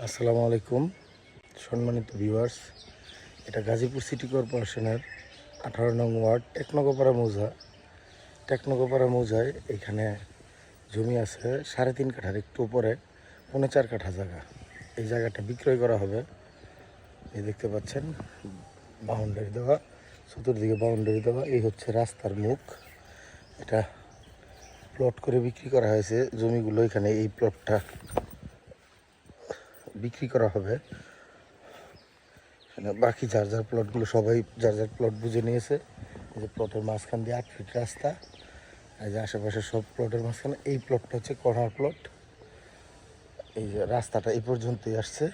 আসসালামু আলাইকুম সম্মানিত ভিউয়ার্স। এটা গাজীপুর সিটি কর্পোরেশনের 18 নং ওয়ার্ড টেকনগোপাড়া মৌজায় এখানে জমি আছে 3.5 কাঠার একটু উপরে 4.5 কাঠা জায়গা। এই জায়গাটা বিক্রয় করা হবে। এই দেখতে পাচ্ছেন বাউন্ডারি দেওয়া, চতুর্দিকে বাউন্ডারি দেওয়া। এই হচ্ছে রাস্তার মুখ। এটা প্লট করে বিক্রি করা হয়েছে জমিগুলো। এখানে এই প্লটটা বিক্রি করা হবে। বাকি যার যার প্লটগুলো সবাই যার যার প্লট বুঝে নিয়েছে। এই যে প্লটের মাঝখান দিয়ে 8 ফিট রাস্তা, এই যে আশেপাশে সব প্লটের মাঝখানে এই প্লটটা হচ্ছে কর্নার প্লট। এই যে রাস্তাটা এই পর্যন্তই আসছে,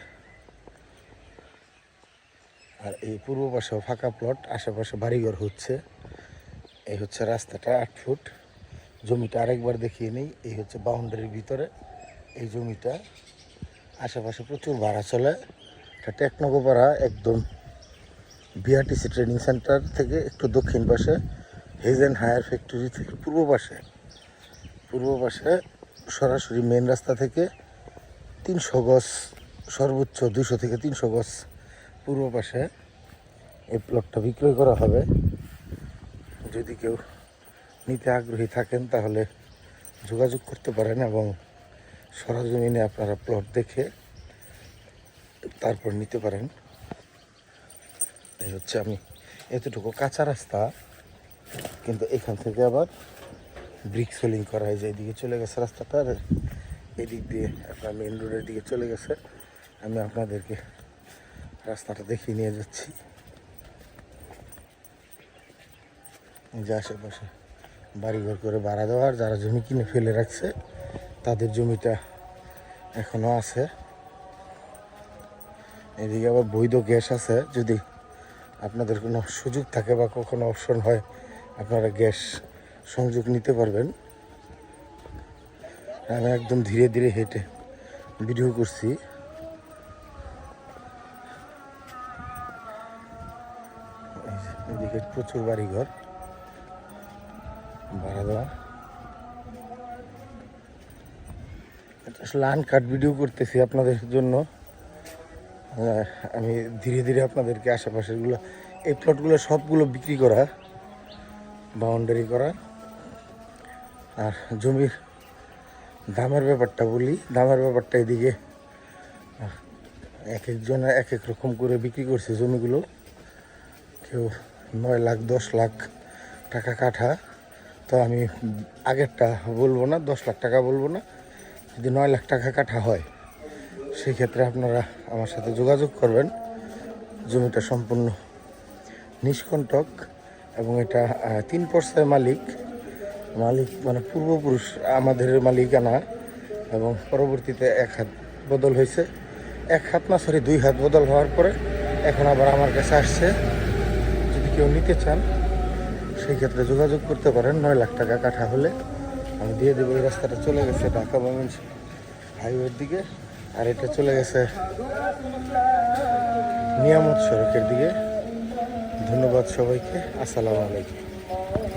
আর এই পূর্ব পাশেও ফাঁকা প্লট, আশেপাশে বাড়িঘর হচ্ছে। এই হচ্ছে রাস্তাটা 8 ফুট। জমিটা আরেকবার দেখিয়ে নেই। এই হচ্ছে বাউন্ডারির ভিতরে এই জমিটা। আশেপাশে প্রচুর ভাড়া চলে। এটা টেকনগোপাড়া একদম বিআরটিসি ট্রেনিং সেন্টার থেকে একটু দক্ষিণ পাশে, হেজেন হায়ার ফ্যাক্টরি থেকে পূর্ব পাশে সরাসরি মেন রাস্তা থেকে 300 গজ, সর্বোচ্চ 200 থেকে 300 গজ পূর্ব পাশে এই প্লটটা বিক্রয় করা হবে। যদি কেউ নিতে আগ্রহী থাকেন তাহলে যোগাযোগ করতে পারেন এবং সরজমিনে আপনারা প্লট দেখে তারপর নিতে পারেন। এই হচ্ছে আমি এতটুকু কাঁচা রাস্তা, কিন্তু এখান থেকে আবার ব্রিক সোলিং করা হয়। যে এদিকে চলে গেছে রাস্তাটা, আর এদিক দিয়ে আপনার মেন রোডের দিকে চলে গেছে। আমি আপনাদেরকে রাস্তাটা দেখিয়ে নিয়ে যাচ্ছি। যে আশেপাশে বাড়িঘর করে ভাড়া দেওয়ার যারা জমি কিনে ফেলে রাখছে তাদের জমিটা এখনও আছে। এদিকে আবার বৈধ গ্যাস আছে। যদি আপনাদের কোনো সুযোগ থাকে বা কখনো অপশন হয়, আপনারা গ্যাস সংযোগ নিতে পারবেন। আমি একদম ধীরে ধীরে হেঁটে ভিডিও করছি। এদিকে প্রচুর বাড়িঘর ভাড়া দেওয়া। আসলে আনকাট ভিডিও করতেছি আপনাদের জন্য। আমি ধীরে ধীরে আপনাদেরকে আশেপাশেরগুলো, এই প্লটগুলো সবগুলো বিক্রি করা, বাউন্ডারি করা। আর জমির দামের ব্যাপারটা বলি। দামের ব্যাপারটা এদিকে এক একজনে এক এক রকম করে বিক্রি করছে জমিগুলো। কেউ 9 লাখ 10 লাখ টাকা কাঠা। তো আমি আগেরটা বলবো না, 10 লাখ টাকা বলবো না। যদি 9 লাখ টাকা কাঠা হয় সেই ক্ষেত্রে আপনারা আমার সাথে যোগাযোগ করবেন। জমিটা সম্পূর্ণ নিষ্কণ্টক এবং এটা 3 পর্যায়ে মালিক মানে পূর্বপুরুষ আমাদের মালিকানা, এবং পরবর্তীতে 1 হাত বদল হয়েছে। 1 হাত না, সরি 2 হাত বদল হওয়ার পরে এখন আবার আমার কাছে আসছে। যদি কেউ নিতে চান সেই ক্ষেত্রে যোগাযোগ করতে পারেন। 9 লাখ টাকা কাঠা হলে আমি দিয়ে দেবো। এই রাস্তাটা চলে গেছে ঢাকা ময়মনসিংহ হাইওয়ের দিকে, আর এটা চলে গেছে নিয়ামত সড়কের দিকে। ধন্যবাদ সবাইকে। আসসালামু আলাইকুম।